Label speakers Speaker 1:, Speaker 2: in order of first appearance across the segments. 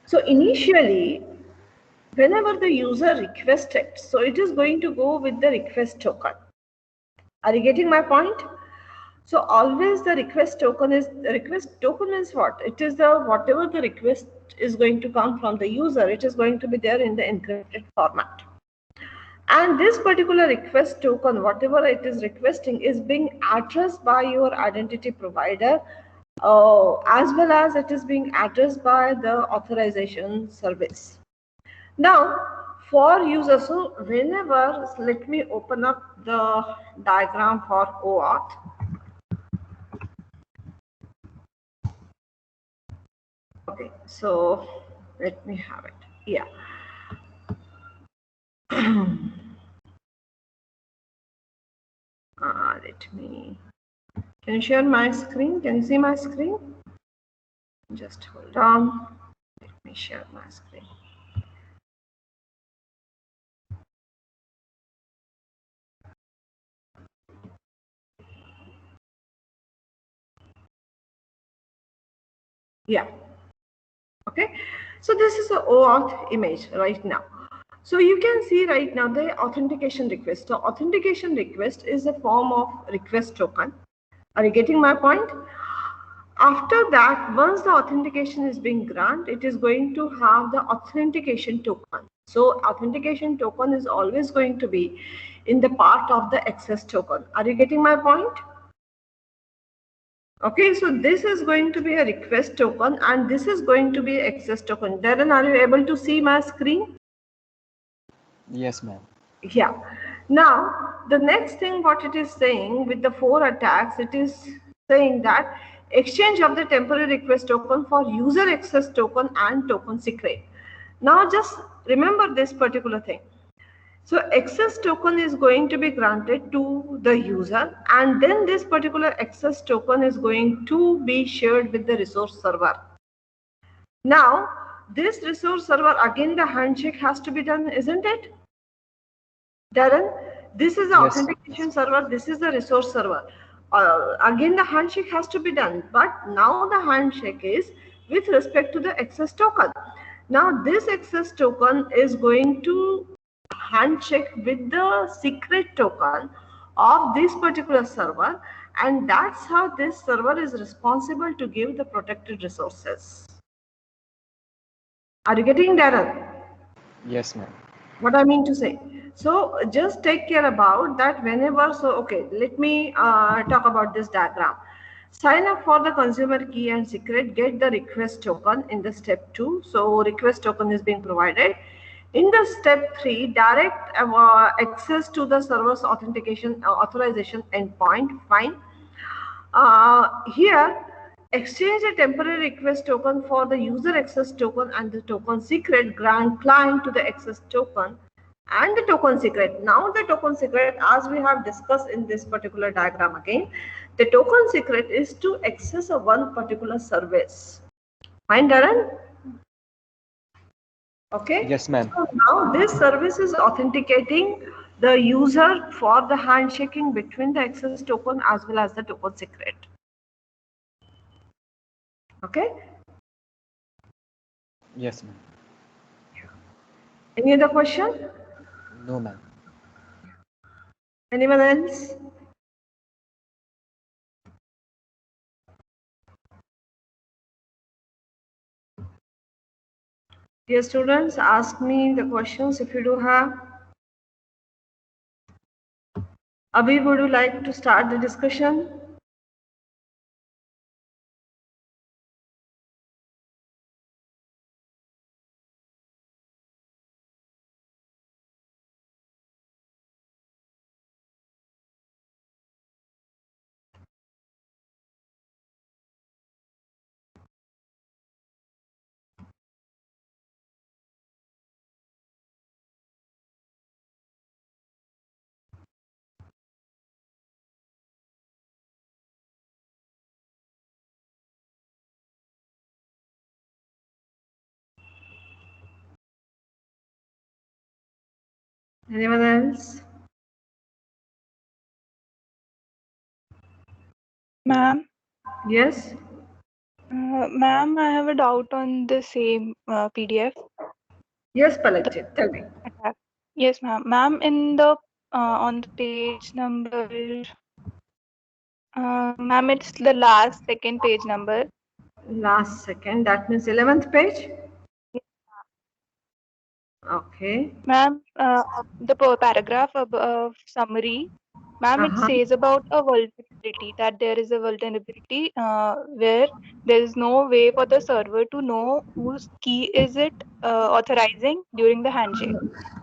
Speaker 1: So initially, whenever the user requests it, so it is going to go with the request token. Are you getting my point? So always the request token means what? It is the whatever the request is going to come from the user, it is going to be there in the encrypted format. And this particular request token, whatever it is requesting, is being addressed by your identity provider, as well as it is being addressed by the authorization service. Now, for users, so whenever, let me open up the diagram for OAuth. Okay, so let me have it. Yeah. Let me. Can you share my screen? Can you see my screen? Just hold on. Let me share my screen. Yeah. Okay. So this is the OAuth image right now. So you can see right now the authentication request. So authentication request is a form of request token. Are you getting my point? After that, once the authentication is being granted, it is going to have the authentication token. So authentication token is always going to be in the part of the access token. Are you getting my point? Okay, so this is going to be a request token and this is going to be access token. Darren, are you able to see my screen?
Speaker 2: Yes, ma'am.
Speaker 1: Yeah. Now, the next thing what it is saying with the 4 attacks, it is saying that exchange of the temporary request token for user access token and token secret. Now, just remember this particular thing. So access token is going to be granted to the user, and then this particular access token is going to be shared with the resource server. Now, this resource server, again the handshake has to be done, isn't it? Darren, this is the
Speaker 2: Yes.
Speaker 1: authentication server, this is the resource server. Again, the handshake has to be done, but now the handshake is with respect to the access token. Now, this access token is going to handshake with the secret token of this particular server, and that's how this server is responsible to give the protected resources. Are you getting Darren?
Speaker 2: Yes, ma'am.
Speaker 1: What I mean to say. So just take care about that whenever. So okay, let me talk about this diagram. Sign up for the consumer key and secret. Get the request token in the step 2. So request token is being provided. In the step 3, direct access to the server's authentication authorization endpoint. Fine. Here, exchange a temporary request token for the user access token and the token secret. Grant client to the access token and the token secret. Now the token secret, as we have discussed in this particular diagram again, the token secret is to access a one particular service. Fine, Darren? Okay.
Speaker 2: Yes, ma'am.
Speaker 1: So now this service is authenticating the user for the handshaking between the access token as well as the token secret. Okay.
Speaker 2: Yes, ma'am.
Speaker 1: Any other question?
Speaker 2: No, ma'am.
Speaker 1: Anyone else? Dear students, ask me the questions if you do have. Abhi, would you like to start the discussion? Anyone else?
Speaker 3: Ma'am,
Speaker 1: Yes?
Speaker 3: Ma'am, I have a doubt on the same PDF.
Speaker 1: Yes,
Speaker 3: The
Speaker 1: Palakji, tell me.
Speaker 3: attack. Yes, ma'am. Ma'am, in the on the page number, ma'am, it's the last second page number.
Speaker 1: Last second, that means 11th page. Okay.
Speaker 3: Ma'am, the paragraph above summary, ma'am, it
Speaker 1: Uh-huh.
Speaker 3: says about a vulnerability, that there is a vulnerability where there is no way for the server to know whose key is it authorizing during the handshake.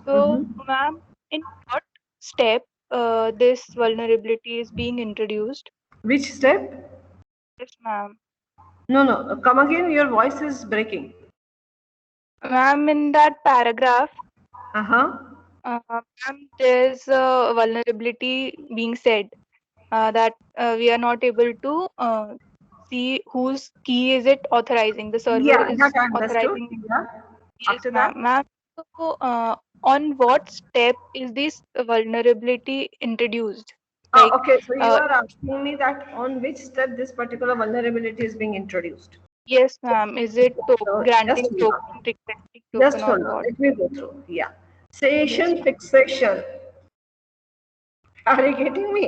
Speaker 3: So,
Speaker 1: Mm-hmm.
Speaker 3: ma'am, in what step this vulnerability is being introduced?
Speaker 1: Which step?
Speaker 3: Yes, ma'am.
Speaker 1: No, no. Come again. Your voice is breaking.
Speaker 3: Ma'am, in that paragraph,
Speaker 1: Uh-huh.
Speaker 3: ma'am, there's a vulnerability being said that we are not able to see whose key is it authorizing. The server
Speaker 1: Yeah, that
Speaker 3: is
Speaker 1: I understood.
Speaker 3: authorizing.
Speaker 1: Yeah.
Speaker 3: Yes,
Speaker 1: After that?
Speaker 3: ma'am. Ma'am, so on what step is this vulnerability introduced? Like,
Speaker 1: Okay, so you
Speaker 3: uh,
Speaker 1: are asking me that on which step this particular vulnerability is being introduced.
Speaker 3: yes, ma'am. Is it
Speaker 1: So just
Speaker 3: granting
Speaker 1: hold
Speaker 3: token,
Speaker 1: on.
Speaker 3: requesting
Speaker 1: Just
Speaker 3: token, or
Speaker 1: hold on.
Speaker 3: what?
Speaker 1: Let me go through. Yeah.
Speaker 3: Yes,
Speaker 1: Session
Speaker 3: ma'am.
Speaker 1: fixation. Are you getting me?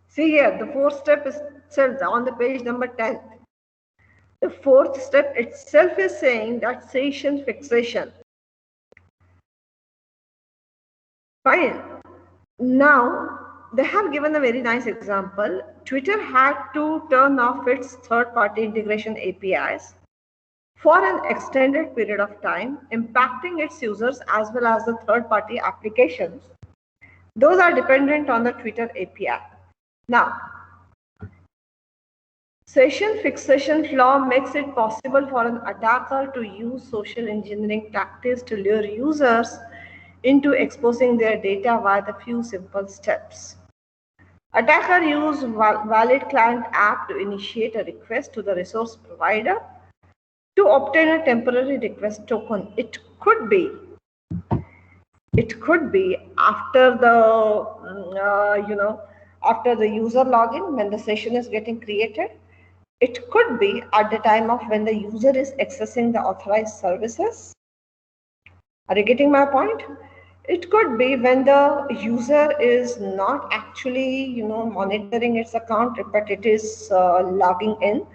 Speaker 1: See here, the fourth step is itself on the page number 10. The fourth step itself is saying that session fixation. Fine. Now, they have given a very nice example. Twitter had to turn off its third-party integration APIs for an extended period of time, impacting its users as well as the third-party applications. Those are dependent on the Twitter API. Now, session fixation flaw makes it possible for an attacker to use social engineering tactics to lure users into exposing their data via the few simple steps. Attacker use valid client app to initiate a request to the resource provider to obtain a temporary request token. It could be after the after the user login when the session is getting created. It could be at the time of when the user is accessing the authorized services. Are you getting my point? It could be when the user is not actually, monitoring its account, but it is logging in,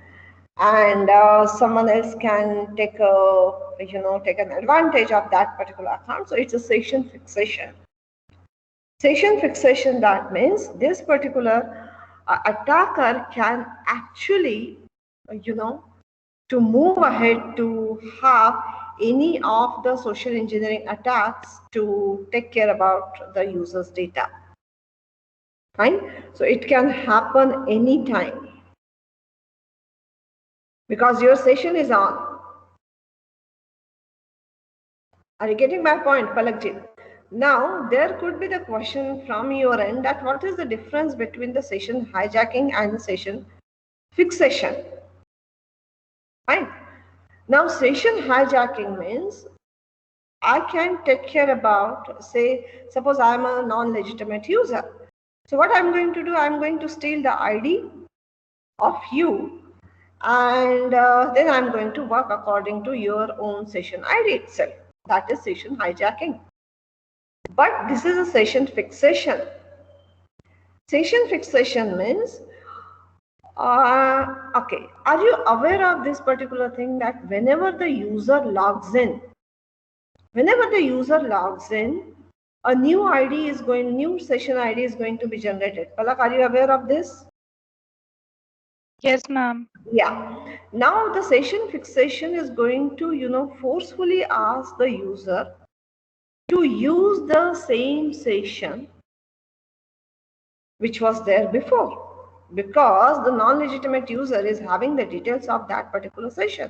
Speaker 1: and someone else can take an advantage of that particular account. So it's a session fixation. Session fixation, that means this particular attacker can actually, you know, to move ahead to have any of the social engineering attacks to take care about the user's data. Fine. So it can happen anytime because your session is on. Are you getting my point, Palakji? Now, there could be the question from your end that what is the difference between the session hijacking and the session fixation? Fine. Now, session hijacking means I can take care about, say, suppose I'm a non-legitimate user. So what I'm going to do, I'm going to steal the ID of you, and then I'm going to work according to your own session ID itself. That is session hijacking. But this is a session fixation. Session fixation means, okay, are you aware of this particular thing that whenever the user logs in, a new session ID is going to be generated. Palak, are you aware of this?
Speaker 3: Yes, ma'am.
Speaker 1: Yeah. Now the session fixation is going to, forcefully ask the user to use the same session which was there before, because the non-legitimate user is having the details of that particular session.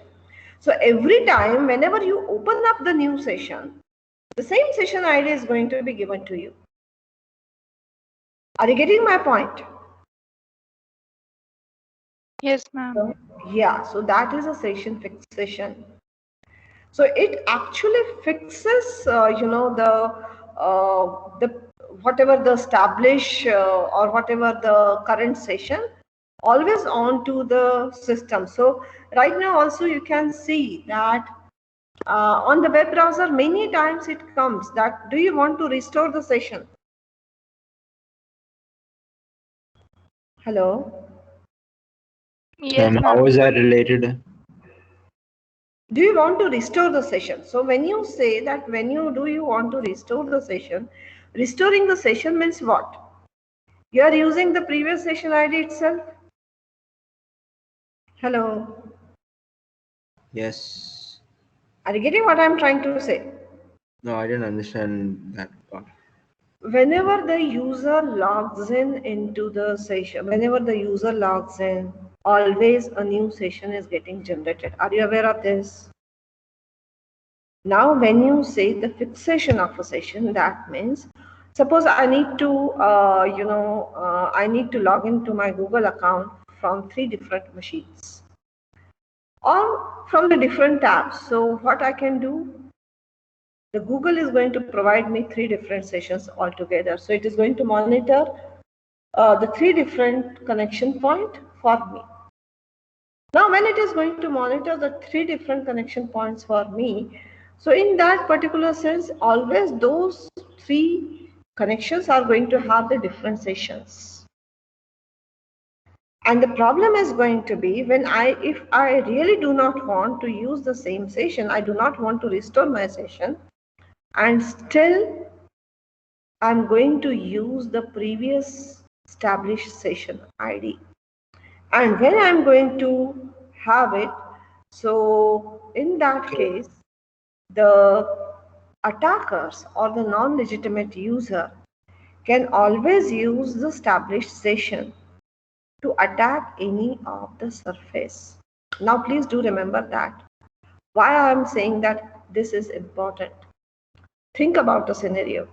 Speaker 1: So every time, whenever you open up the new session, the same session ID is going to be given to you. Are you getting my point?
Speaker 3: Yes, ma'am.
Speaker 1: Yeah, so that is a session fixation. So it actually fixes, the whatever the established or whatever the current session, always onto the system. So right now also you can see that on the web browser many times it comes that do you want to restore the session? Hello?
Speaker 3: Yes,
Speaker 4: How
Speaker 3: ma'am.
Speaker 4: is that related?
Speaker 1: Do you want to restore the session? So when you say that do you want to restore the session, restoring the session means what? You are using the previous session ID itself. Hello?
Speaker 4: Yes.
Speaker 1: Are you getting what I'm trying to say?
Speaker 4: No, I didn't understand that part.
Speaker 1: Whenever the user logs into the session, whenever the user logs in, always a new session is getting generated. Are you aware of this? Now, when you say the fixation of a session, that means, suppose I need to, I need to log into my Google account from 3 different machines or from the different tabs. So what I can do, the Google is going to provide me 3 different sessions altogether. So it is going to monitor the 3 different connection point for me. Now, when it is going to monitor the 3 different connection points for me, so in that particular sense, always those 3 connections are going to have the different sessions. And the problem is going to be when if I really do not want to use the same session, I do not want to restore my session, and still I'm going to use the previous established session ID. And when I'm going to have it, so in that case, the attackers or the non-legitimate user can always use the established session to attack any of the surface. Now, please do remember that. Why I'm saying that this is important. Think about the scenario.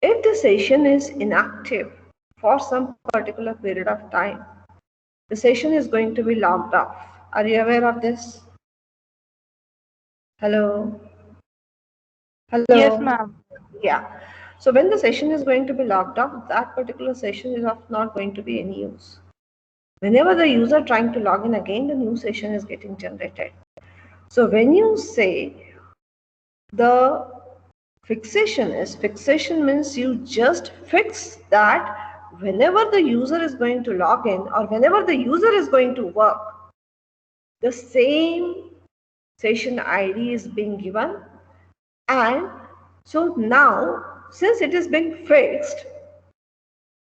Speaker 1: If the session is inactive for some particular period of time, the session is going to be logged off. Are you aware of this? Hello?
Speaker 3: Yes,
Speaker 1: Hello?
Speaker 3: ma'am.
Speaker 1: Yeah. So when the session is going to be logged off, that particular session is not going to be any use. Whenever the user trying to log in again, the new session is getting generated. So when you say the fixation means you just fix that whenever the user is going to log in or whenever the user is going to work, the same session ID is being given, and so now since it is being fixed,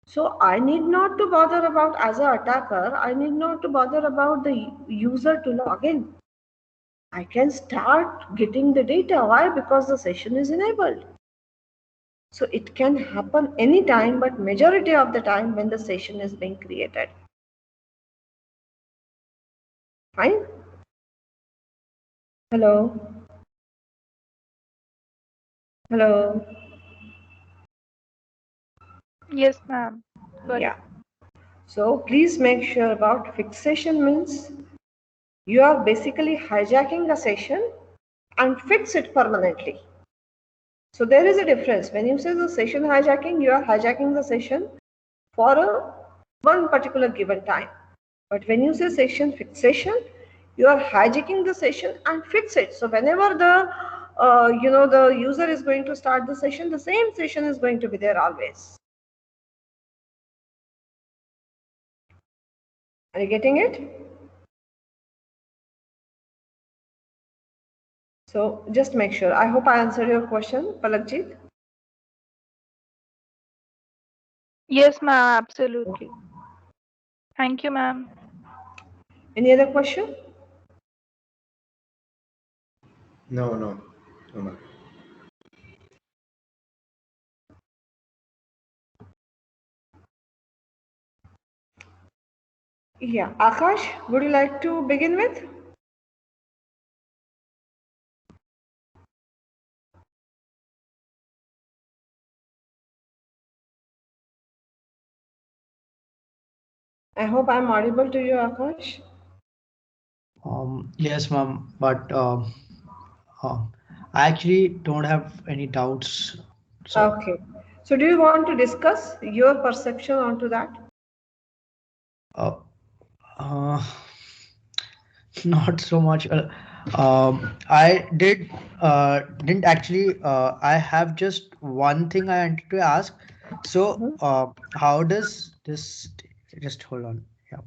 Speaker 1: so I need not to bother about, as an attacker, I need not to bother about the user to log in. I can start getting the data. Why? Because the session is enabled. So it can happen anytime, but majority of the time when the session is being created. Fine? Hello? Hello?
Speaker 3: Yes, ma'am. Got it.
Speaker 1: Yeah. So please make sure about fixation means you are basically hijacking a session and fix it permanently. So there is a difference. When you say the session hijacking, you are hijacking the session for one particular given time. But when you say session fixation, you are hijacking the session and fix it. So whenever the user is going to start the session, the same session is going to be there always. Are you getting it? So just make sure. I hope I answered your question, Palakjit.
Speaker 3: Yes, ma'am. Absolutely. Thank you, ma'am.
Speaker 1: Any other question?
Speaker 4: No, ma'am.
Speaker 1: Yeah. Akash, would you like to begin with? I hope I'm audible to you, Akash.
Speaker 5: Yes, ma'am, but I actually don't have any doubts. So,
Speaker 1: Okay. So do you want to discuss your perception onto that?
Speaker 5: Uh, uh, Not so much. I didn't actually. I have just one thing I wanted to ask. So, how does this? Just hold on. Yeah,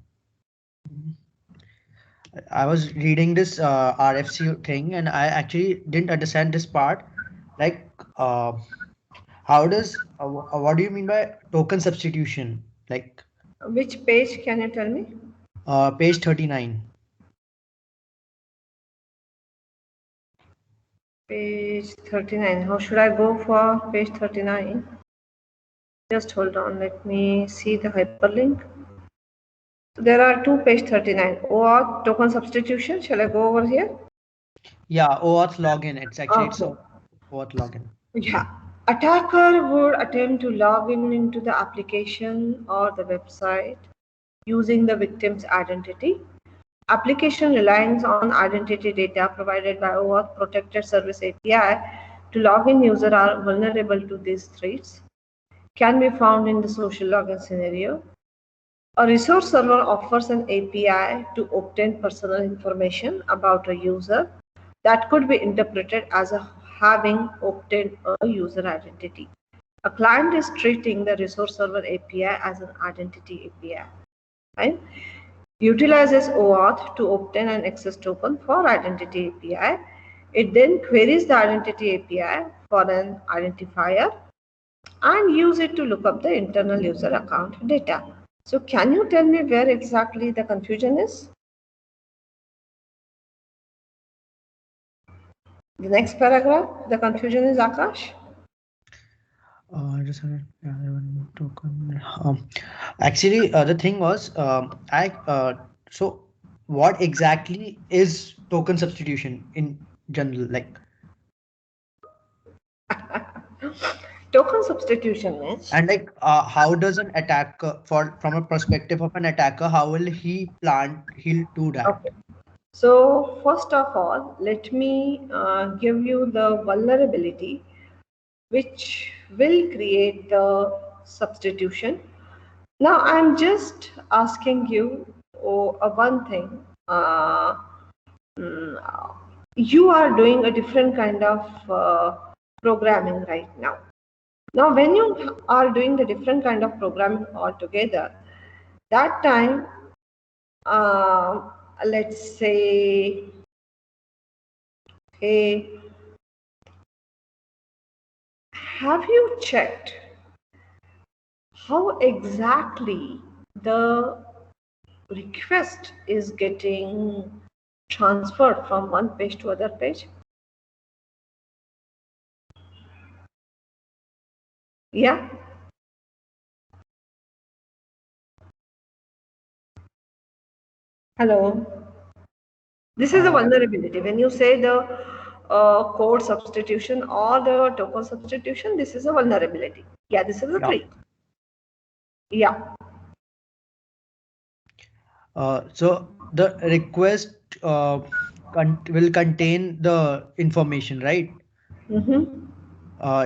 Speaker 5: I was reading this RFC thing, and I actually didn't understand this part. Like, how does? What do you mean by token substitution? Like,
Speaker 1: Which page can you tell me?
Speaker 5: page 39.
Speaker 1: Page 39. How should I go for page 39? Just hold on. Let me see the hyperlink. So there are two page 39. OAuth token substitution. Shall I go over here?
Speaker 5: Yeah, OAuth login. It's actually it's
Speaker 1: Okay.
Speaker 5: OAuth login.
Speaker 1: Yeah. Attacker would attempt to log in into the application or the website using the victim's identity. Application relies on identity data provided by OAuth Protected Service API to log in. Users are vulnerable to these threats. Can be found in the social login scenario. A resource server offers an API to obtain personal information about a user that could be interpreted as having obtained a user identity. A client is treating the resource server API as an identity API. Right? Utilizes OAuth to obtain an access token for identity API. It then queries the identity API for an identifier and use it to look up the internal user account data. So can you tell me where exactly the confusion is? The next paragraph, the confusion is, Akash?
Speaker 5: Just a minute. Yeah, one token. Actually, the thing was, so what exactly is token substitution in general? Like,
Speaker 1: Token substitution means,
Speaker 5: and like, how does an attacker, from a perspective of an attacker, how will he'll do that?
Speaker 1: okay. So first of all, let me give you the vulnerability which will create the substitution. Now I'm just asking you one thing. You are doing a different kind of programming right now. Now, when you are doing the different kind of programming altogether, that time, uh, let's say, hey, have you checked how exactly the request is getting transferred from one page to other page? Yeah. Hello. This is a vulnerability. When you say the code substitution or the token substitution, this is a vulnerability. Yeah, this is a
Speaker 5: Yeah.
Speaker 1: trick. Yeah.
Speaker 5: So the request will contain the information, right?
Speaker 1: Mm-hmm.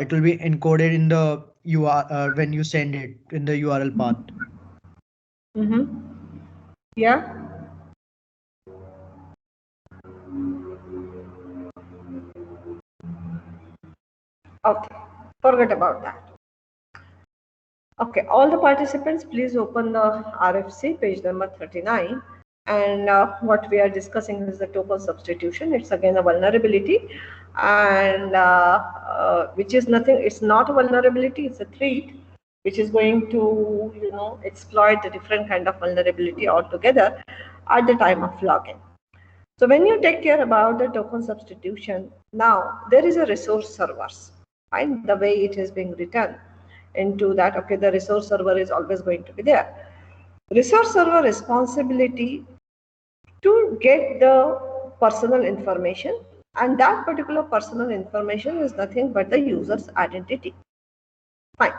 Speaker 5: It will be encoded in the URL when you send it in the URL path.
Speaker 1: Mm-hmm. Yeah. Okay. Forget about that. Okay. All the participants, please open the RFC page number 39. And what we are discussing is the token substitution. It's again a vulnerability, and which is nothing. It's not a vulnerability. It's a threat, which is going to exploit the different kind of vulnerability altogether at the time of login. So when you take care about the token substitution, now there is a resource servers. Fine, the way it is being written into that. Okay, the resource server is always going to be there. Resource server responsibility to get the personal information, and that particular personal information is nothing but the user's identity. Fine.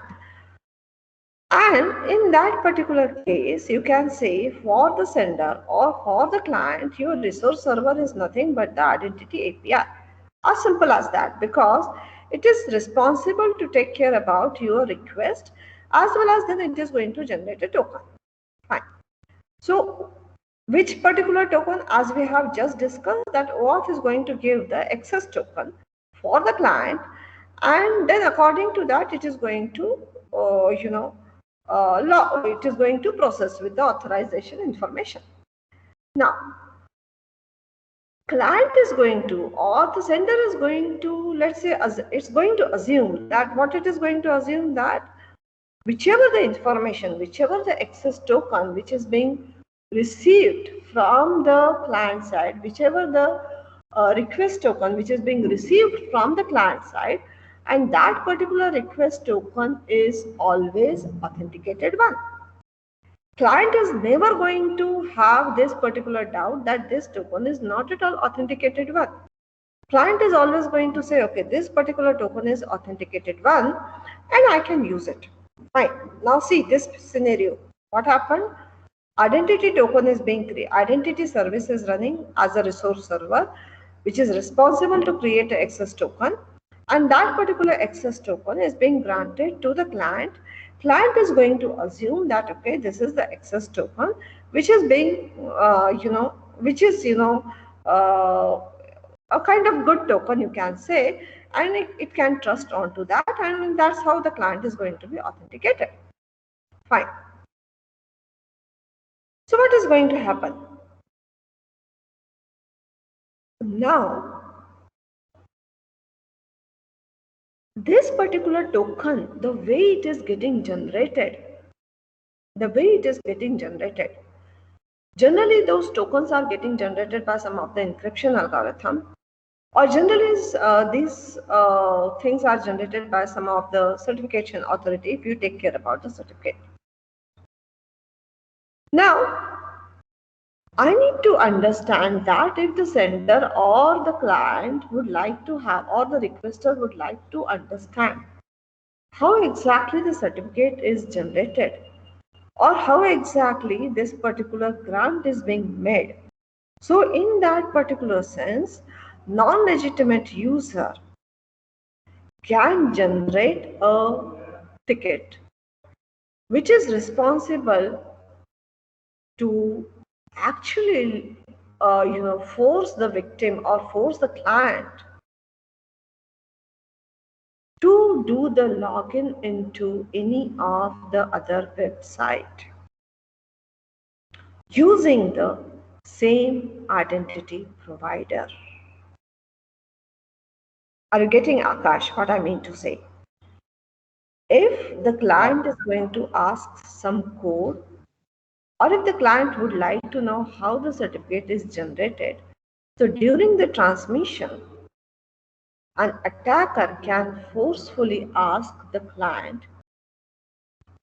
Speaker 1: And in that particular case, you can say for the sender or for the client, your resource server is nothing but the identity API. As simple as that, because it is responsible to take care about your request as well as then it is going to generate a token. Fine. So which particular token, as we have just discussed, that OAuth is going to give the access token for the client, and then according to that it is going to it is going to process with the authorization information. Now client is going to, or the sender is going to, let's say it's going to assume that, what it is going to assume, that whichever the information, whichever the access token which is being received from the client side, whichever the request token which is being received from the client side, and that particular request token is always authenticated one. Client is never going to have this particular doubt that this token is not at all authenticated one. Client is always going to say, okay, this particular token is authenticated one and I can use it. Fine. Now see this scenario. What happened? Identity token is being created. Identity service is running as a resource server, which is responsible to create an access token. And that particular access token is being granted to the client. Client is going to assume that, okay, this is the access token, which is being, a kind of good token, you can say, and it can trust onto that, and that's how the client is going to be authenticated. Fine. So what is going to happen? Now, this particular token, the way it is getting generated, generally those tokens are getting generated by some of the encryption algorithm, or generally these things are generated by some of the certification authority if you take care about the certificate. Now, I need to understand that if the sender or the client would like to have, or the requester would like to understand how exactly the certificate is generated, or how exactly this particular grant is being made. So in that particular sense, non-legitimate user can generate a ticket which is responsible to actually force the victim or force the client to do the login into any of the other website using the same identity provider. Are you getting, Akash, what I mean to say? If the client is going to ask some code, or if the client would like to know how the certificate is generated, so during the transmission, an attacker can forcefully ask the client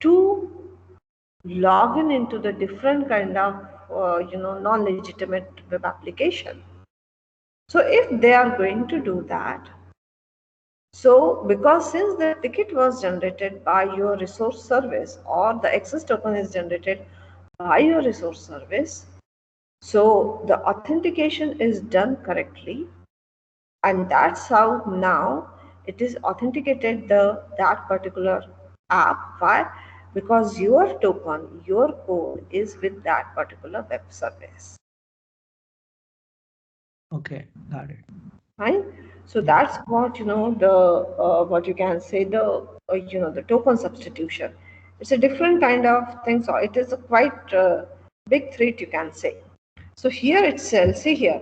Speaker 1: to log in into the different kind of non-legitimate web application. So if they are going to do that, so because since the ticket was generated by your resource service, or the access token is generated by your resource service, so the authentication is done correctly, and that's how now it is authenticated that particular app. Why? Because your token, your code is with that particular web service.
Speaker 5: Okay, got it.
Speaker 1: Right? So that's what the what you can say, the the token substitution. It's a different kind of thing. So it is a quite big threat, you can say. So here itself, see here,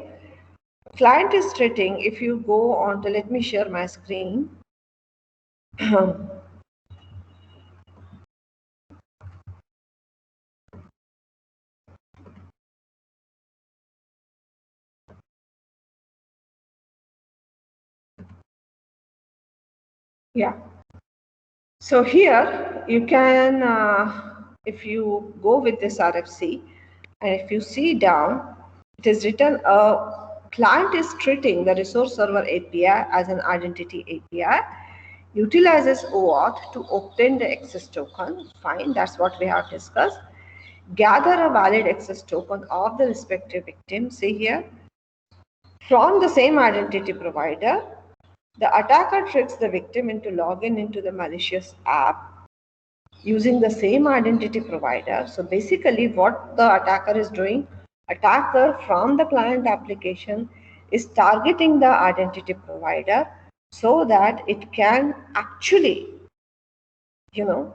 Speaker 1: client is treating. If you go on to, let me share my screen. Yeah. So here you can, if you go with this RFC, and if you see down, it is written, client is treating the resource server API as an identity API, utilizes OAuth to obtain the access token. Fine, that's what we have discussed. Gather a valid access token of the respective victim, see here, from the same identity provider. The attacker tricks the victim into login into the malicious app using the same identity provider. So basically what the attacker is doing, attacker from the client application is targeting the identity provider so that it can actually, go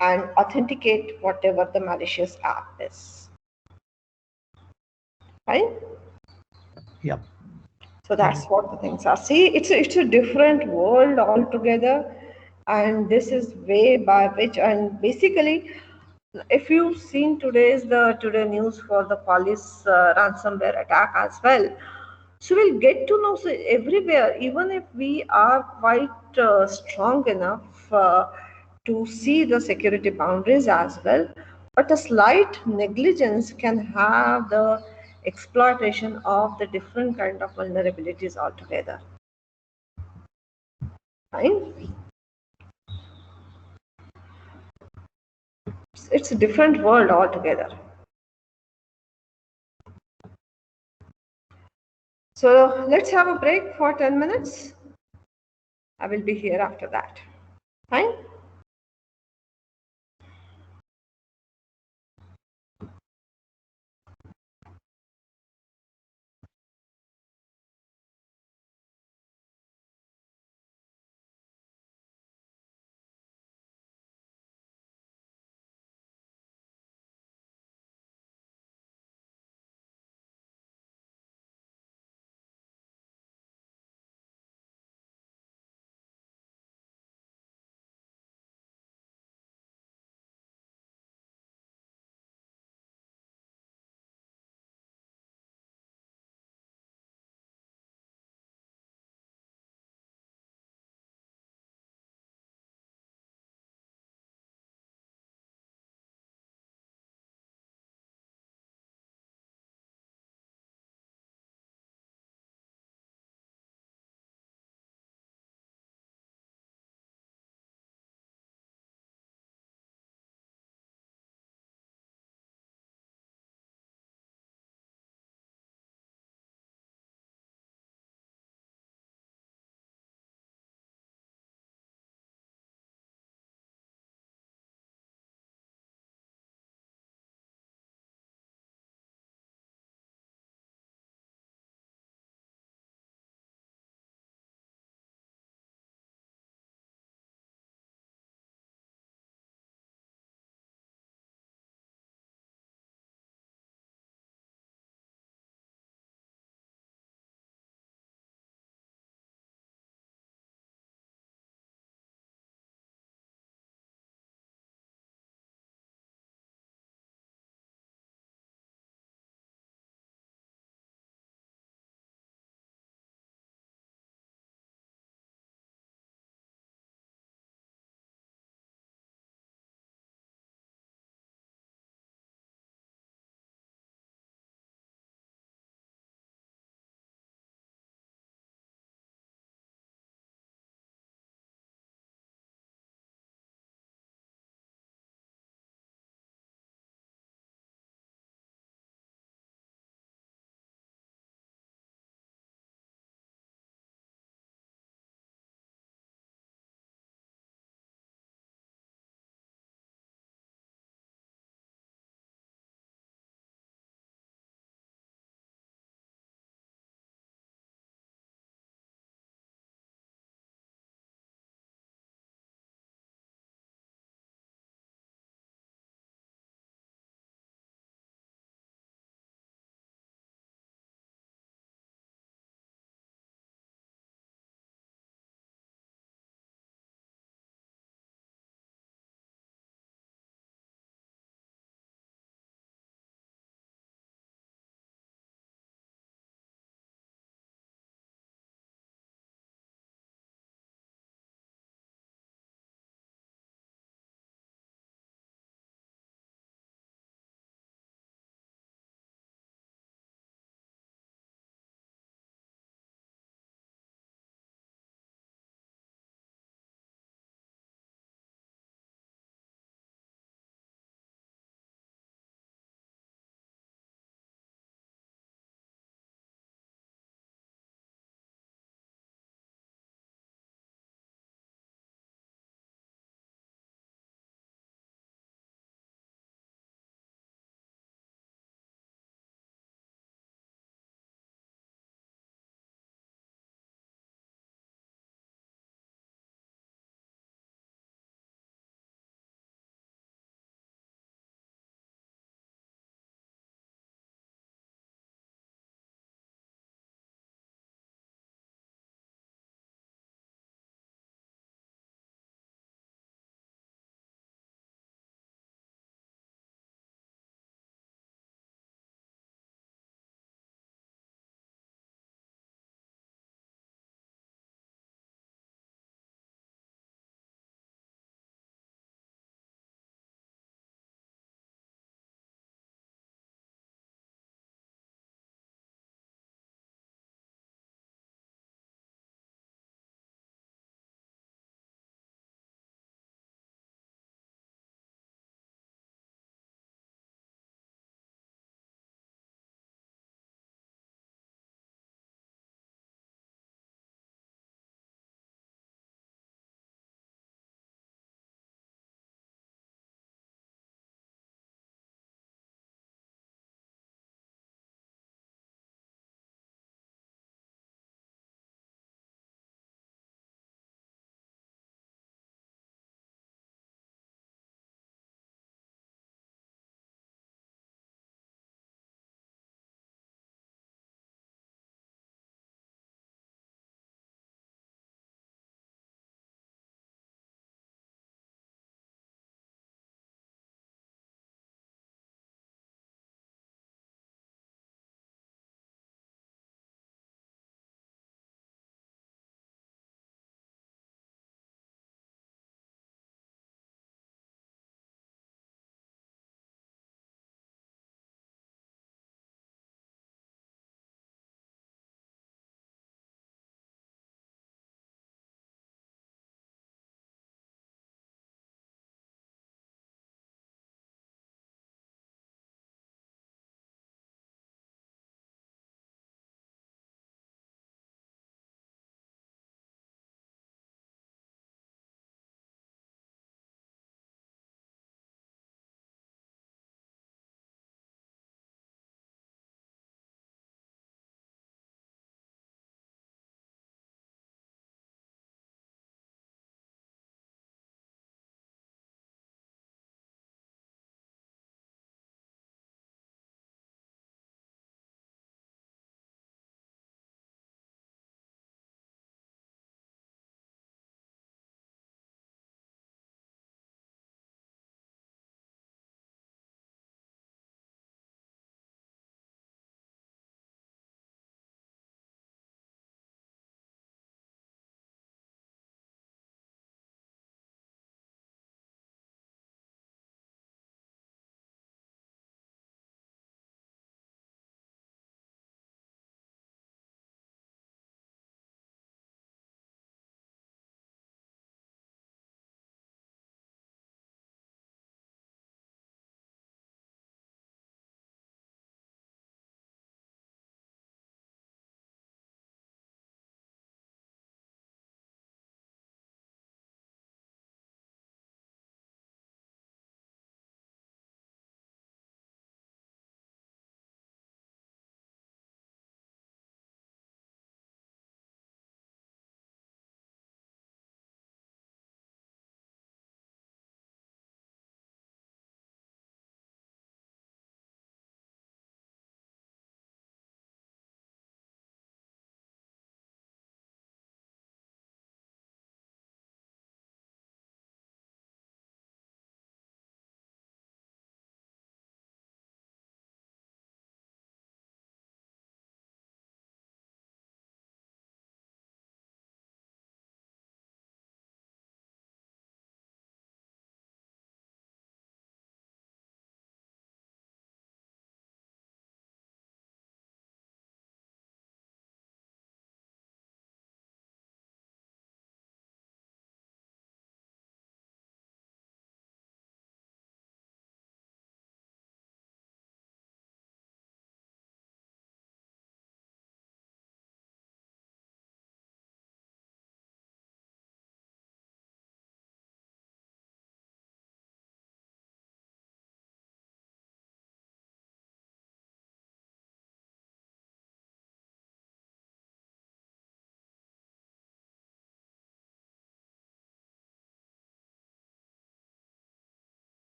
Speaker 1: and authenticate whatever the malicious app is. Right?
Speaker 5: Yep.
Speaker 1: So that's what the things are. See, it's a different world altogether, and this is way by which, and basically, if you've seen today news for the police ransomware attack as well, so we'll get to know, so everywhere, even if we are quite strong enough to see the security boundaries as well, but a slight negligence can have the exploitation of the different kind of vulnerabilities altogether. Right? It's a different world altogether. So let's have a break for 10 minutes. I will be here after that. Fine?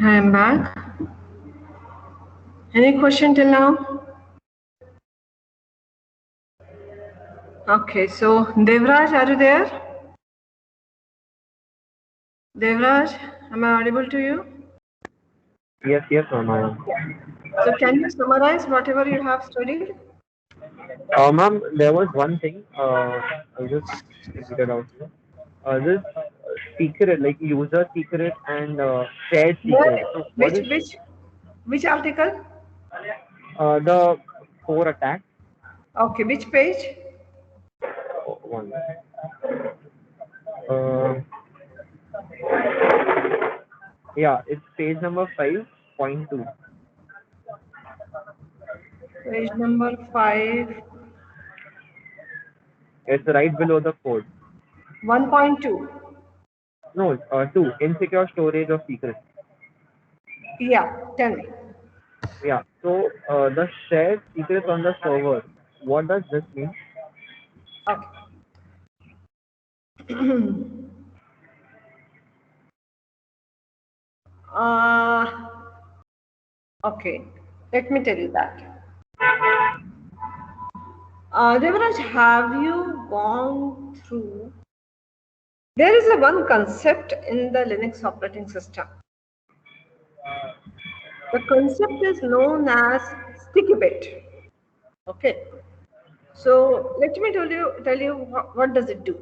Speaker 1: I am back. Any question till now? Okay, so Devraj, are you there? Devraj, am I audible to you?
Speaker 6: Yes, ma'am, I am.
Speaker 1: So can you summarize whatever you have studied?
Speaker 6: Ma'am, there was one thing. I'll just read it out here. This secret, like user secret and shared secret.
Speaker 1: Where,
Speaker 6: So, what
Speaker 1: which
Speaker 6: is
Speaker 1: which which article?
Speaker 6: the core attack?
Speaker 1: Okay, which page?
Speaker 6: Oh, one. Uh, yeah, it's page number 5.2.
Speaker 1: Page number 5,
Speaker 6: It's right below the code.
Speaker 1: 1.2.
Speaker 6: No, 2. Insecure storage of secrets.
Speaker 1: Yeah, tell me.
Speaker 6: Yeah. So, the shared secrets on the server. What does this mean?
Speaker 1: Okay. uh, okay, let me tell you that. Devaraj, have you gone through? There is a one concept in the Linux operating system. The concept is known as sticky bit. Okay. So let me tell you what does it do.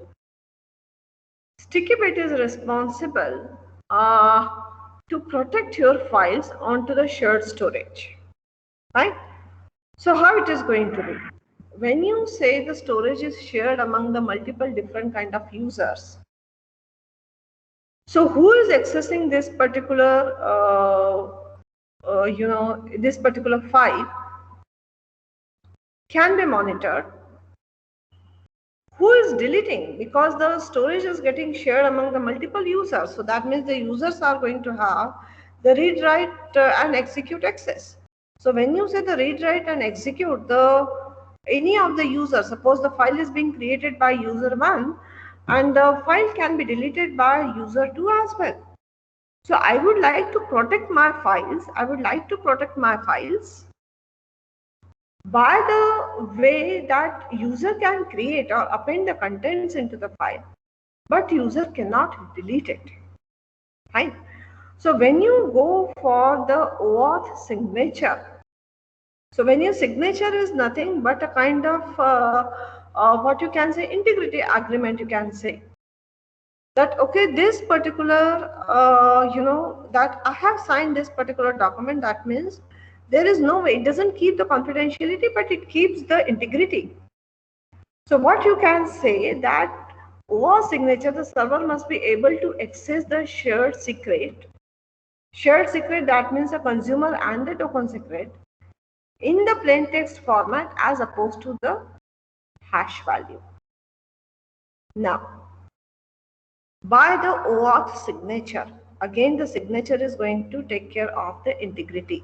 Speaker 1: Sticky bit is responsible to protect your files onto the shared storage, right? So how it is going to be? When you say the storage is shared among the multiple different kind of users, so who is accessing this particular, this particular file can be monitored. Who is deleting? Because the storage is getting shared among the multiple users. So that means the users are going to have the read, write, and execute access. So when you say the read, write, and execute, any of the users, suppose the file is being created by user 1 and the file can be deleted by user 2 as well. So I would like to protect my files. I would like to protect my files by the way that user can create or append the contents into the file, but user cannot delete it. Fine. So when you go for the OAuth signature, so when your signature is nothing but a kind of what you can say integrity agreement, you can say that okay, this particular that I have signed this particular document. That means there is no way, it doesn't keep the confidentiality, but it keeps the integrity. So what you can say that over signature, the server must be able to access the shared secret. Shared secret, that means the consumer and the token secret in the plain text format as opposed to the hash value. Now, by the OAuth signature, again the signature is going to take care of the integrity.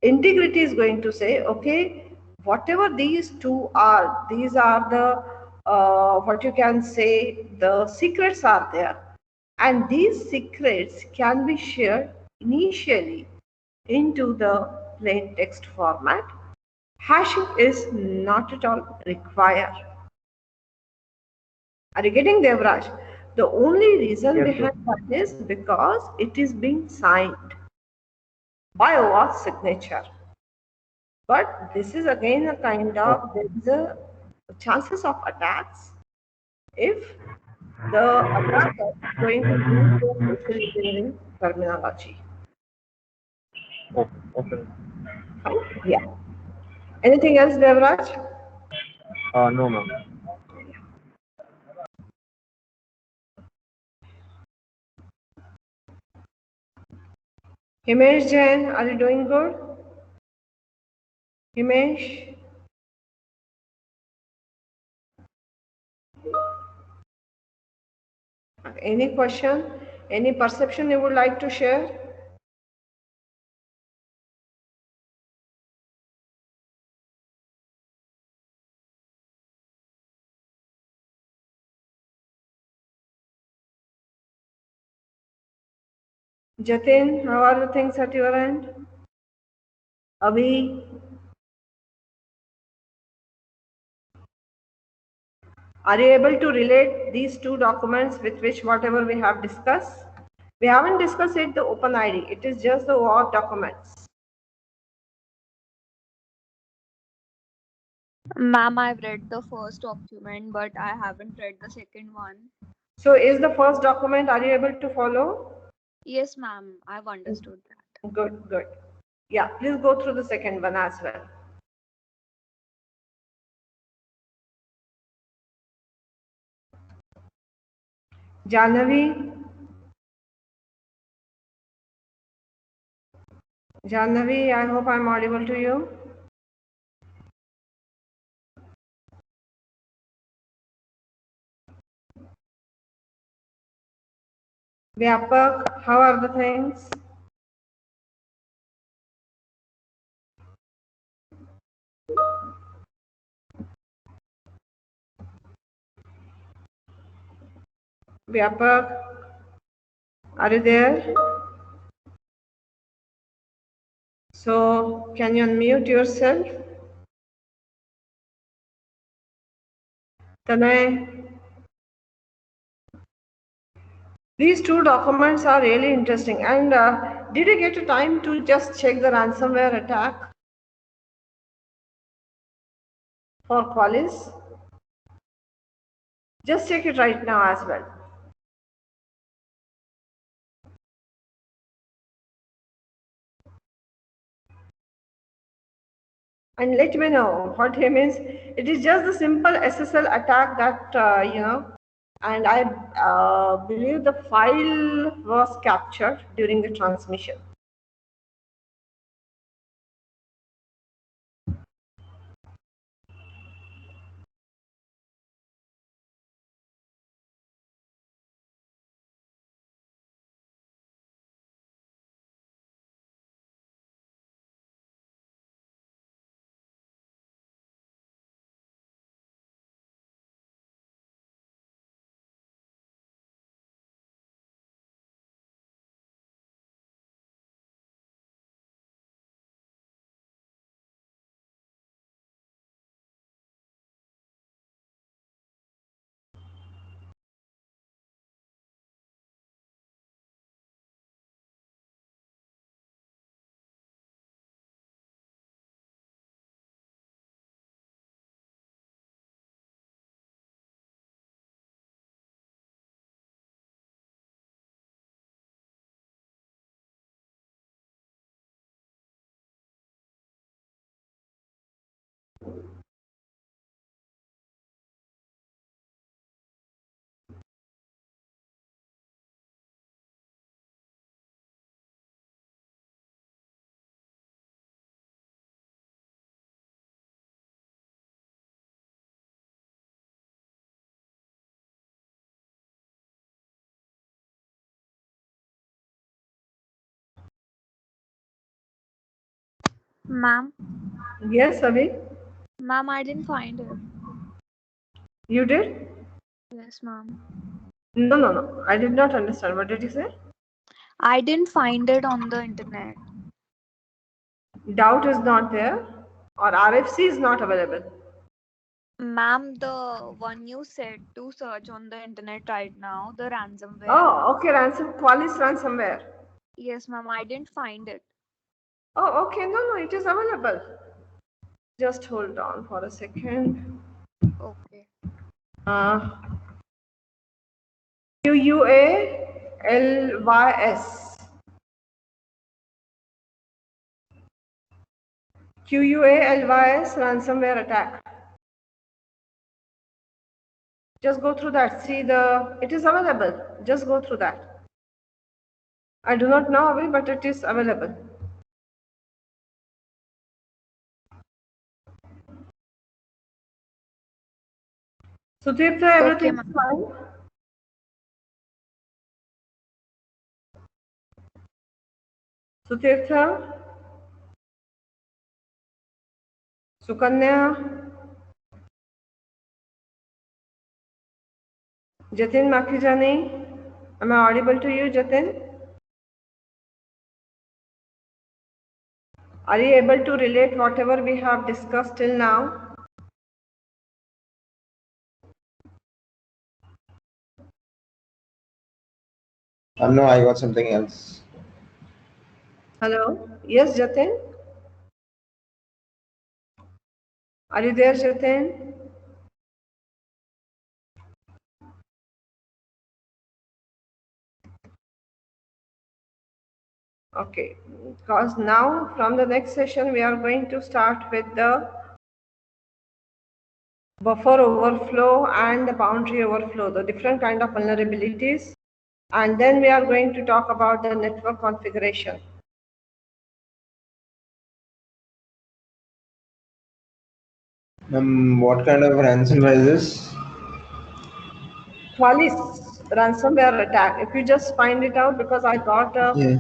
Speaker 1: Integrity is going to say, okay, whatever these two are, these are the what you can say the secrets are there, and these secrets can be shared initially into the plain text format. Hashing is not at all required. Are you getting there, Raj? The only reason
Speaker 6: Yes,
Speaker 1: behind that is because it is being signed by OAuth signature. But this is again a kind of, there is a chances of attacks if the attacker is going to use the social engineering terminology.
Speaker 6: Okay.
Speaker 1: Fine? Yeah. Anything else, Devraj?
Speaker 6: No, ma'am.
Speaker 1: Himesh Jain, are you doing good? Himesh? Any question? Any perception you would like to share? Jatin, how are the things at your end? Abhi? Are you able to relate these two documents with which whatever we have discussed? We haven't discussed it, the OpenID. It is just the Word documents.
Speaker 7: Ma'am, I've read the first document, but I haven't read the second one.
Speaker 1: So is the first document, are you able to follow?
Speaker 7: Yes, ma'am, I've understood that.
Speaker 1: Good, good. Yeah, please go through the second one as well. Janhavi? Janhavi, I hope I'm audible to you. Vyapak, how are the things? Vyapak, are you there? So, can you unmute yourself? Tanay? These two documents are really interesting. And did you get a time to just check the ransomware attack for Qualys? Just check it right now as well. And let me know what he means. It is just the simple SSL attack that, and I believe the file was captured during the transmission.
Speaker 7: Ma'am,
Speaker 1: Yes, Abhi?
Speaker 7: ma'am, I didn't find it.
Speaker 1: You did?
Speaker 7: Yes, ma'am.
Speaker 1: No. I did not understand. What did you say?
Speaker 7: I didn't find it on the internet.
Speaker 1: Doubt is not there, or RFC is not available.
Speaker 7: Ma'am, the one you said to search on the internet right now, the ransomware.
Speaker 1: Oh, okay, Qualys ransomware.
Speaker 7: Yes, ma'am, I didn't find it.
Speaker 1: Oh, okay, no, it is available. Just hold on for a second.
Speaker 7: Okay.
Speaker 1: QUALYS. QUALYS ransomware attack. Just go through that. See it is available. Just go through that. I do not know Abhi, but it is available. So Tirtha, everything is fine. Sutirtha, Sukanya, Jatin Makijani, am I audible to you, Jatin? Are you able to relate whatever we have discussed till now?
Speaker 4: No, I got something else.
Speaker 1: Hello? Yes, Jatin? Are you there, Jatin? Okay, because now from the next session we are going to start with the buffer overflow and the boundary overflow, the different kind of vulnerabilities, and then we are going to talk about the network configuration.
Speaker 4: What kind of ransomware is this?
Speaker 1: Qualys ransomware attack. If you just find it out, because I got
Speaker 4: Yeah.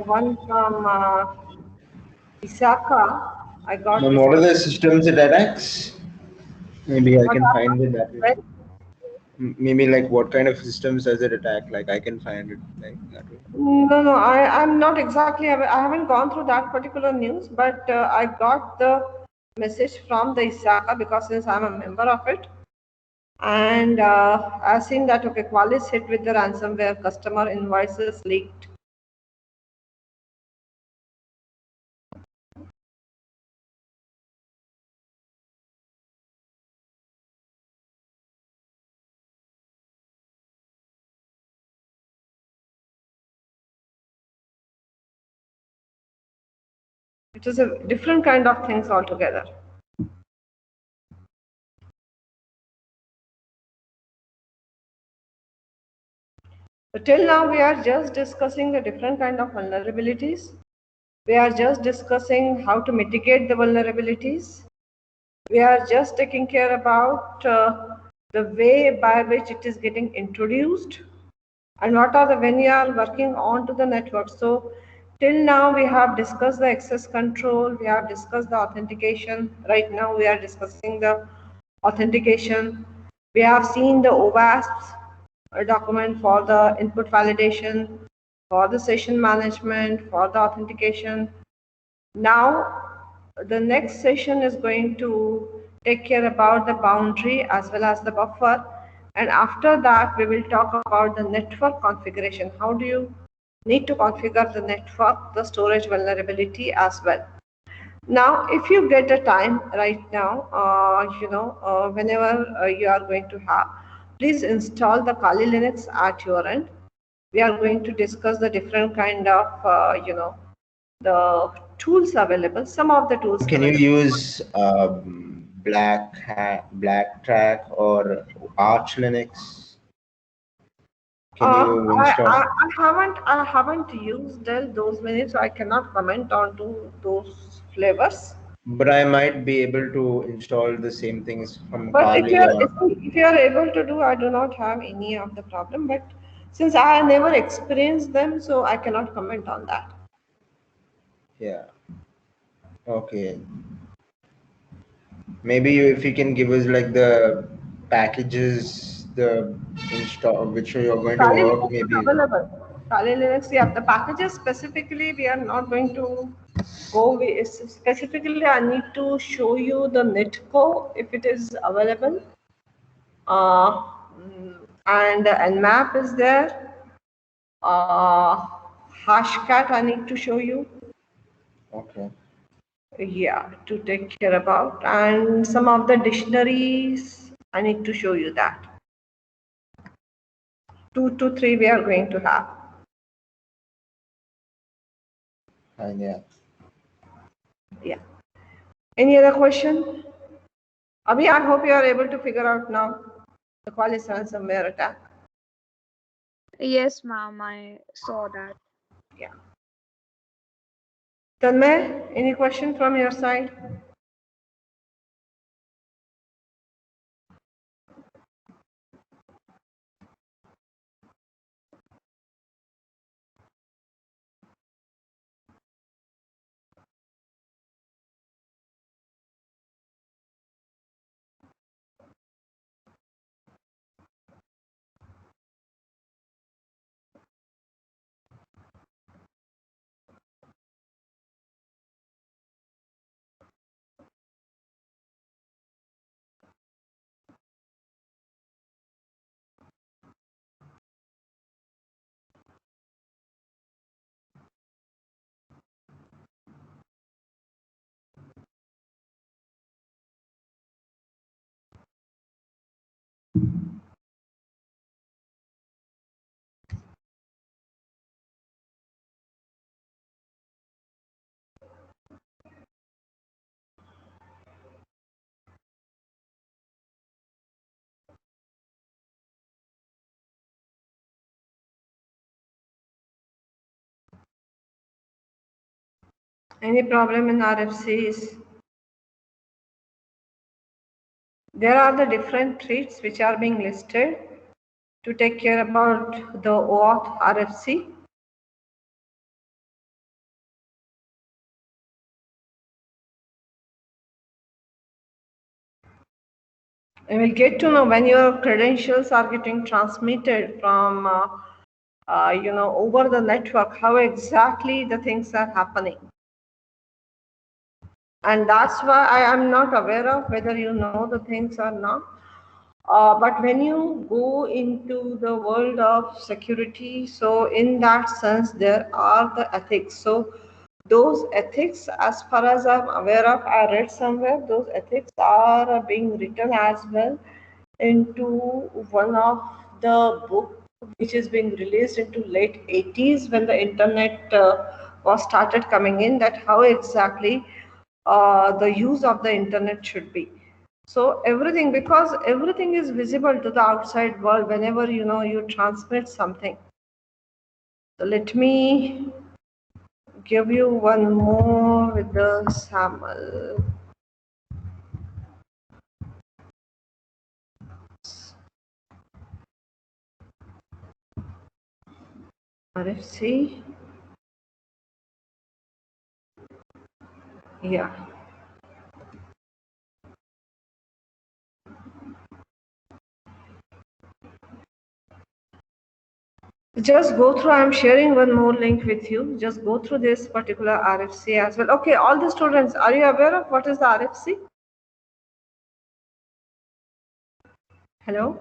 Speaker 1: one from Isaka, I got this.
Speaker 4: What are the systems it attacks? Maybe I
Speaker 1: What
Speaker 4: can find it that way.
Speaker 1: happened?
Speaker 4: Maybe like what kind of systems does it attack? Like I can find it like that way.
Speaker 1: No, I'm not exactly, I haven't gone through that particular news, but I got the message from the ISACA because since I'm a member of it, and I've seen that, okay, Qualys hit with the ransomware, customer invoices leaked. It is a different kind of things altogether. So till now, we are just discussing the different kind of vulnerabilities. We are just discussing how to mitigate the vulnerabilities. We are just taking care about the way by which it is getting introduced and what are the when you are working on to the network. So till now we have discussed the access control, we have discussed the authentication. Right now we are discussing the authentication. We have seen the OWASP document for the input validation, for the session management, for the authentication. Now the next session is going to take care about the boundary as well as the buffer, and after that we will talk about the network configuration. How do you need to configure the network, the storage vulnerability as well. Now if you get a time right now, whenever you are going to have, please install the Kali Linux at your end. We are going to discuss the different kind of the tools available, some of the tools
Speaker 4: Can you
Speaker 1: available.
Speaker 4: use Black Track or Arch Linux? Can you install?
Speaker 1: I haven't used those many, so I cannot comment on to those flavors.
Speaker 4: But I might be able to install the same things from
Speaker 1: But if
Speaker 4: Kali
Speaker 1: you are
Speaker 4: or
Speaker 1: if you are able to do, I do not have any of the problem. But since I never experienced them, so I cannot comment on that.
Speaker 4: yeah. Okay. Maybe if you can give us like the packages, the install which you are going to
Speaker 1: Kali
Speaker 4: work,
Speaker 1: Linux is
Speaker 4: maybe.
Speaker 1: available. Kali Linux, yeah. The packages specifically, we are not going to go with. Specifically, I need to show you the Netco if it is available. And Nmap is there. Hashcat I need to show you.
Speaker 4: Okay.
Speaker 1: Yeah, to take care about. And some of the dictionaries, I need to show you that. 2 to 3 we are going to have.
Speaker 4: And yeah.
Speaker 1: Yeah. Any other question? Abhi, I hope you are able to figure out now the Qualys ransomware attack.
Speaker 7: Yes, ma'am, I saw that.
Speaker 1: Yeah. Tanmay, any question from your side? Any problem in RFCs? There are the different treats which are being listed to take care about the OAuth RFC. And we'll get to know when your credentials are getting transmitted from, over the network, how exactly the things are happening. And that's why I am not aware of whether you know the things or not. But when you go into the world of security, so in that sense, there are the ethics. So those ethics, as far as I'm aware of, I read somewhere, those ethics are being written as well into one of the book which is being released into late 80s when the internet was started coming in, that how exactly the use of the internet should be. So everything, because everything is visible to the outside world whenever you transmit something. So let me give you one more with the SAML. RFC. Yeah. Just go through, I'm sharing one more link with you. Just go through this particular RFC as well. Okay, all the students, are you aware of what is the RFC? Hello?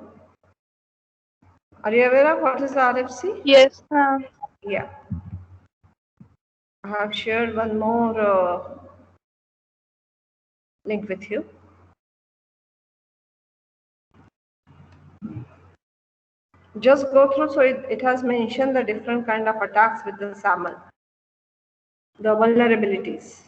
Speaker 1: Are you aware of what is the RFC?
Speaker 3: Yes, ma'am.
Speaker 1: Yeah. I have shared one more link with you. Just go through, so it has mentioned the different kind of attacks with the SAML, the vulnerabilities.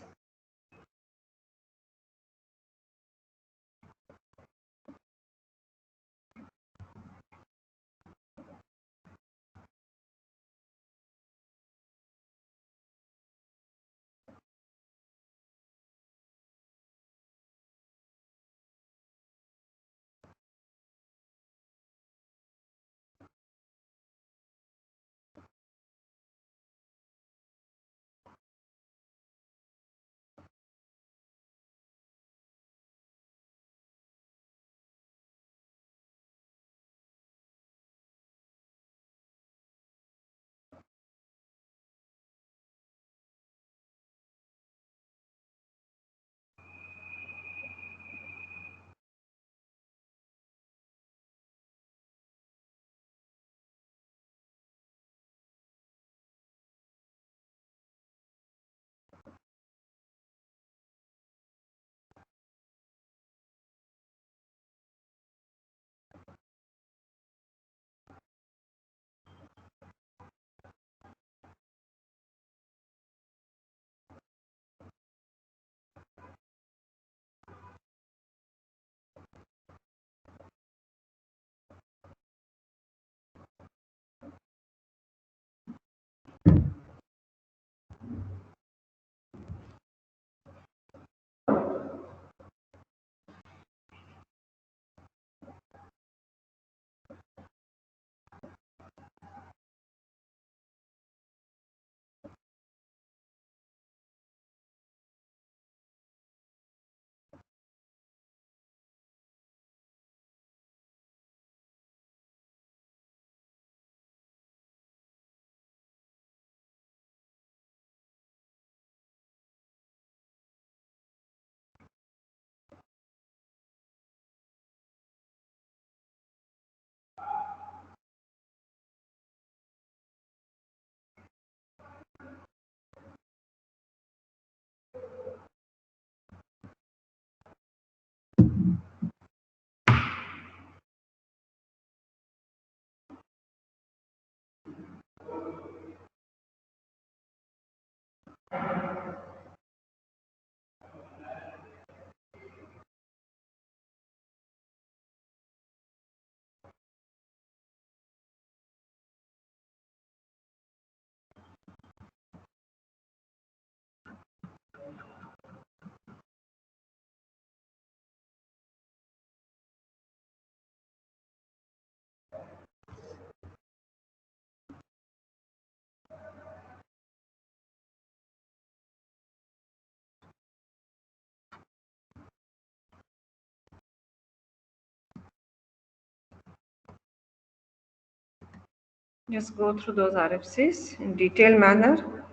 Speaker 1: Just go through those RFCs in detailed manner.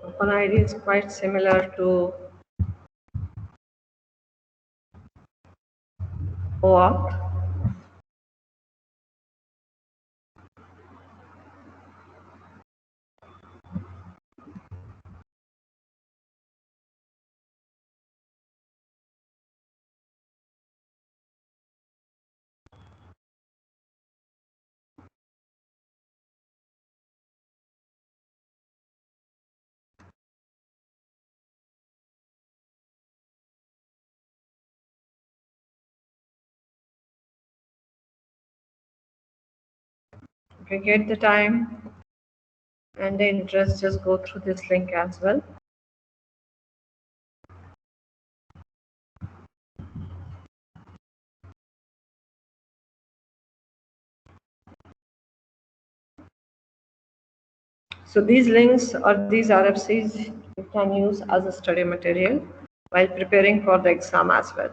Speaker 1: OpenID is quite similar to OAuth. If you get the time and the interest, just go through this link as well. So these links or these RFCs you can use as a study material while preparing for the exam as well.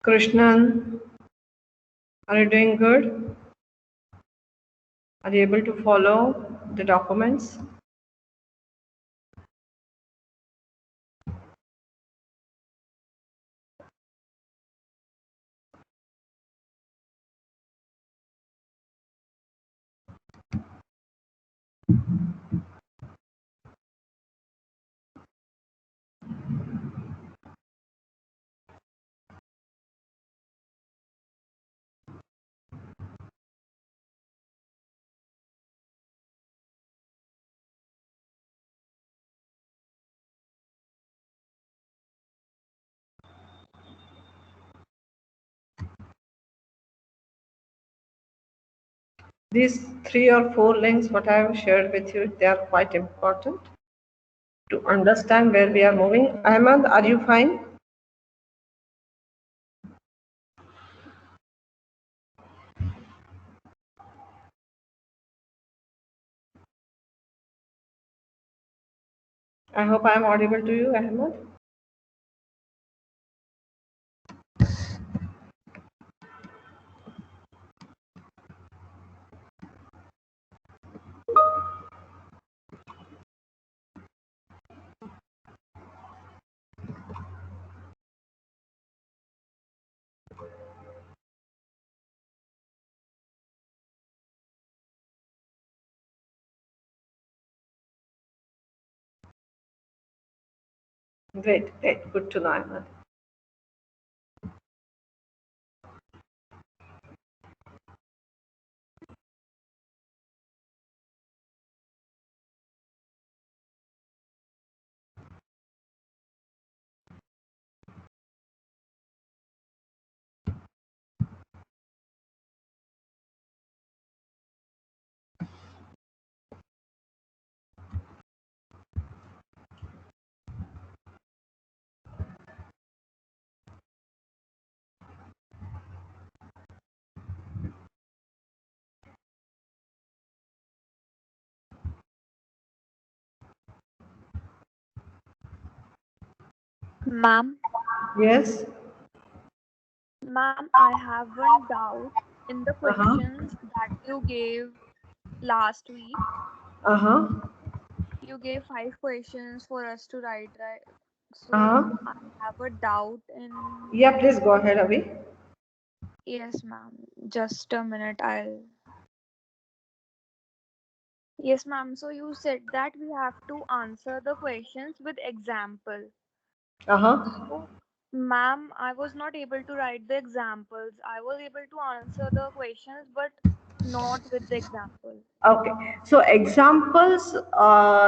Speaker 1: Krishnan, are you doing good? Are you able to follow the documents? These 3 or 4 links, what I have shared with you, they are quite important to understand where we are moving. Ahmed, are you fine? I hope I am audible to you, Ahmed. Great, great. Good to know, Ahmed.
Speaker 7: Ma'am,
Speaker 1: Yes.
Speaker 7: ma'am, I have one doubt in the
Speaker 1: Uh-huh.
Speaker 7: questions that you gave last week.
Speaker 1: Uh-huh.
Speaker 7: You gave 5 questions for us to write, right? So
Speaker 1: Uh-huh.
Speaker 7: I have a doubt in.
Speaker 1: Yeah, please go ahead, Avi.
Speaker 7: Yes, ma'am. Just a minute. I'll. Yes, ma'am. So you said that we have to answer the questions with example.
Speaker 1: Uh-huh.
Speaker 7: So, ma'am, I was not able to write the examples. I was able to answer the questions, but not with the example.
Speaker 1: Okay. So examples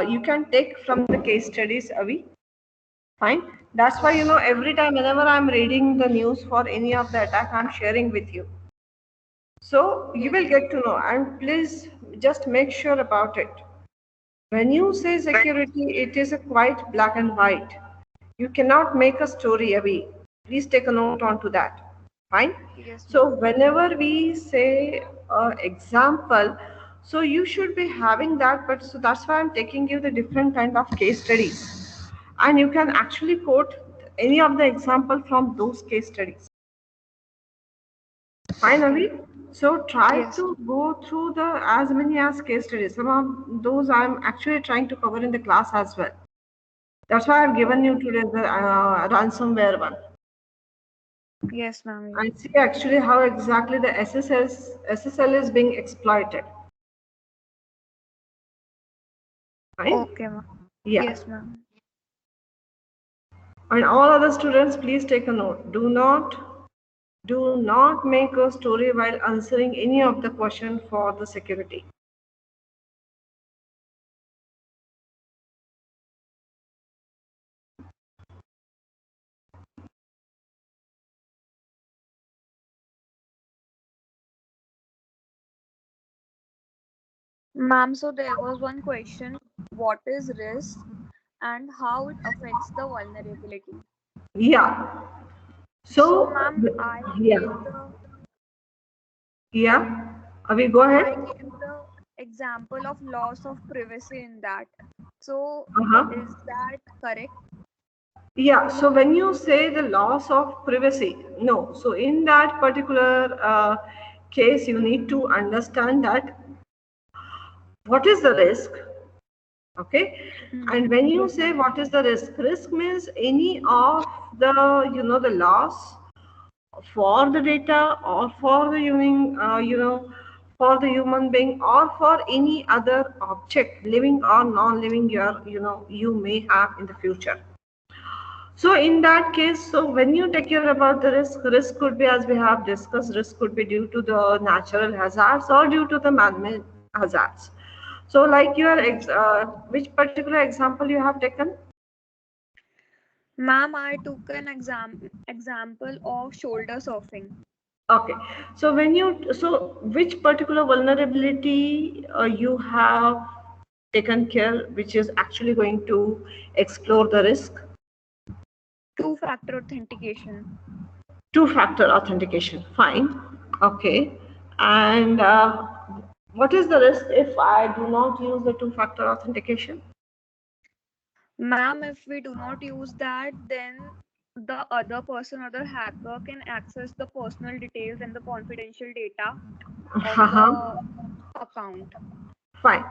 Speaker 1: you can take from the case studies, Avi. Fine. That's why, every time whenever I'm reading the news for any of the attack, I'm sharing with you. So you
Speaker 7: Yes,
Speaker 1: will
Speaker 7: ma'am.
Speaker 1: get to know. And please just make sure about it. When you say security, it is a quite black and white. You cannot make a story away. Please take a note onto that. Fine.
Speaker 7: Yes,
Speaker 1: So
Speaker 7: ma'am.
Speaker 1: whenever we say example, so you should be having that. But so that's why I'm taking you the different kind of case studies, and you can actually quote any of the example from those case studies. Fine,
Speaker 7: Okay.
Speaker 1: Avi. So try
Speaker 7: Yes.
Speaker 1: to go through the as many as case studies. Some of those I'm actually trying to cover in the class as well. That's why I've given you today the ransomware one.
Speaker 7: Yes, ma'am. Yes.
Speaker 1: And see actually how exactly the SSL is being exploited. Right?
Speaker 7: Okay, ma'am.
Speaker 1: Yeah.
Speaker 7: Yes, ma'am.
Speaker 1: And all other students, please take a note. Do not make a story while answering any of the question for the security.
Speaker 7: Ma'am, so there was one question. What is risk and how it affects the vulnerability?
Speaker 1: Yeah.
Speaker 7: So,
Speaker 1: So
Speaker 7: ma'am,
Speaker 1: yeah. Yeah. We go ahead.
Speaker 7: I gave the example of loss of privacy in that. So,
Speaker 1: Uh-huh.
Speaker 7: is that correct?
Speaker 1: Yeah, so when you say the loss of privacy, no. So in that particular case, you need to understand that what is the risk, okay?
Speaker 7: Hmm.
Speaker 1: And when you
Speaker 7: Yes,
Speaker 1: say
Speaker 7: ma'am.
Speaker 1: what is the risk means any of the loss for the data or for the for the human being or for any other object, living or non-living, you may have in the future. So in that case, so when you take care about the risk could be, as we have discussed, risk could be due to the natural hazards or due to the man-made hazards. So like
Speaker 7: Yes.
Speaker 1: which particular example you have taken?
Speaker 7: Ma'am, I took an example of shoulder surfing.
Speaker 1: Okay. So which particular vulnerability you have taken care, which is actually going to explore the risk?
Speaker 7: Two-factor authentication.
Speaker 1: Two-factor authentication. Fine. Okay. And what is the risk if I do not use the two-factor authentication?
Speaker 7: Ma'am, if we do not use that, then the other person or the hacker can access the personal details and the confidential data of
Speaker 1: Uh-huh.
Speaker 7: the account.
Speaker 1: Fine.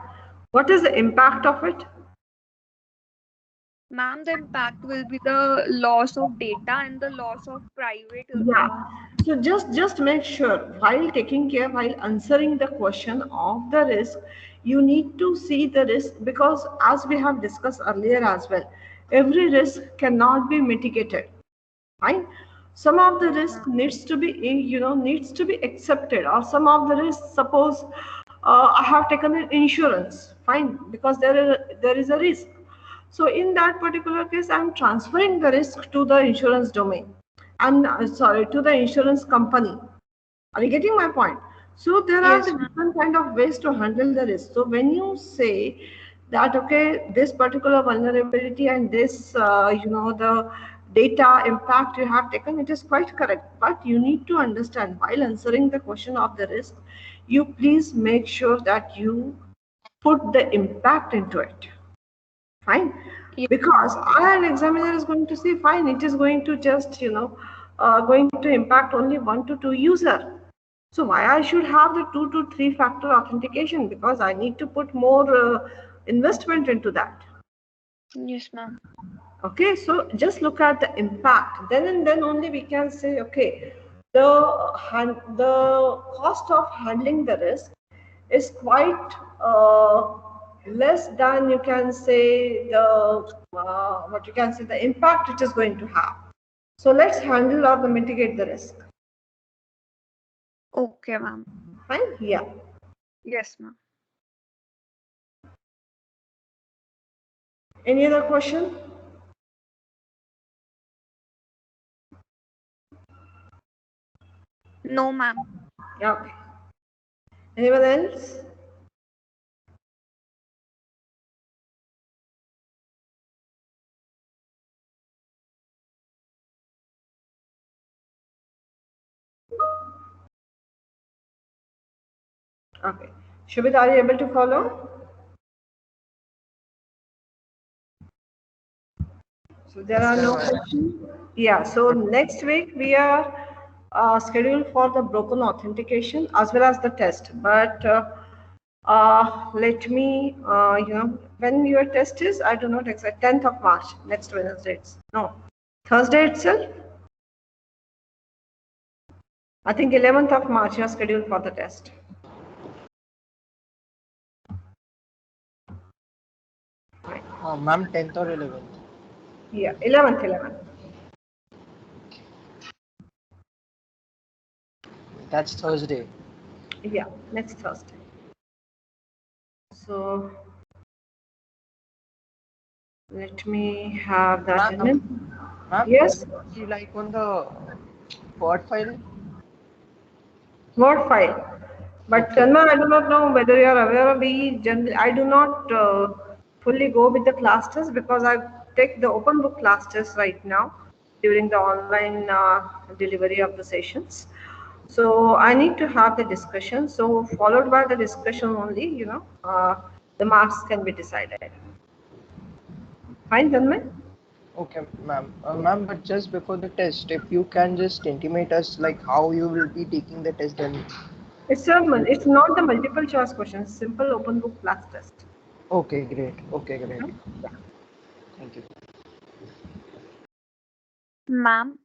Speaker 1: What is the impact of it?
Speaker 7: Ma'am, the impact will be the loss of data and the loss of private.
Speaker 1: Yeah. So just make sure while taking care, while answering the question of the risk, you need to see the risk, because as we have discussed earlier as well, every risk cannot be mitigated. Fine. Some of the
Speaker 7: Yes,
Speaker 1: risk
Speaker 7: ma'am.
Speaker 1: needs to be, needs to be accepted, or some of the risk, suppose I have taken an insurance, fine, because there is a risk. So in that particular case, I'm transferring the risk to the insurance domain. I'm sorry, to the insurance company. Are you getting my point? So there are
Speaker 7: Yes,
Speaker 1: the
Speaker 7: ma'am.
Speaker 1: different kind of ways to handle the risk. So when you say that okay, this particular vulnerability and this, the data impact you have taken, it is quite correct. But you need to understand while answering the question of the risk, you please make sure that you put the impact into it. Fine,
Speaker 7: Yes, ma'am.
Speaker 1: because our examiner is going to say fine, it is going to just going to impact only 1 to 2 user. So why I should have the 2 to 3 factor authentication, because I need to put more investment into that.
Speaker 7: Yes, ma'am.
Speaker 1: Okay, so just look at the impact, then and then only we can say okay, the cost of handling the risk is quite less than, you can say, the what you can say, the impact it is going to have. So let's handle or mitigate the risk.
Speaker 7: Okay, ma'am.
Speaker 1: Fine. Yeah.
Speaker 7: Yes, ma'am.
Speaker 1: Any other question?
Speaker 7: No, ma'am.
Speaker 1: Yeah. Okay. Anyone else? Okay. Shubhit, are you able to follow? So there
Speaker 2: Yes,
Speaker 1: are no
Speaker 2: ma'am.
Speaker 1: questions. Yeah. So next week we are scheduled for the broken authentication as well as the test. But let me, when your test is, I do not exact 10th of March, next Wednesday. No, Thursday itself. I think 11th of March you are scheduled for the test.
Speaker 5: Ma'am, 10th or 11th?
Speaker 1: Yeah, 11th.
Speaker 5: That's Thursday.
Speaker 1: Yeah, next Thursday. So let me have that in it.
Speaker 5: Ma'am,
Speaker 1: Yes,
Speaker 5: will it be like on the Word file?
Speaker 1: Word file. But
Speaker 5: Okay.
Speaker 1: Tanma, I do not know whether you are aware of the general. I do not fully go with the class test because I take the open book class test right now during the online delivery of the sessions. So I need to have the discussion. So followed by the discussion only, the marks can be decided. Fine, Tanmay?
Speaker 5: Okay, ma'am. Ma'am, but just before the test, if you can just intimate us like how you will be taking the test, then
Speaker 1: It's not the multiple choice questions. Simple open book class test.
Speaker 5: okay, great. Okay, great.
Speaker 1: Yeah.
Speaker 5: Thank you.
Speaker 7: Ma'am,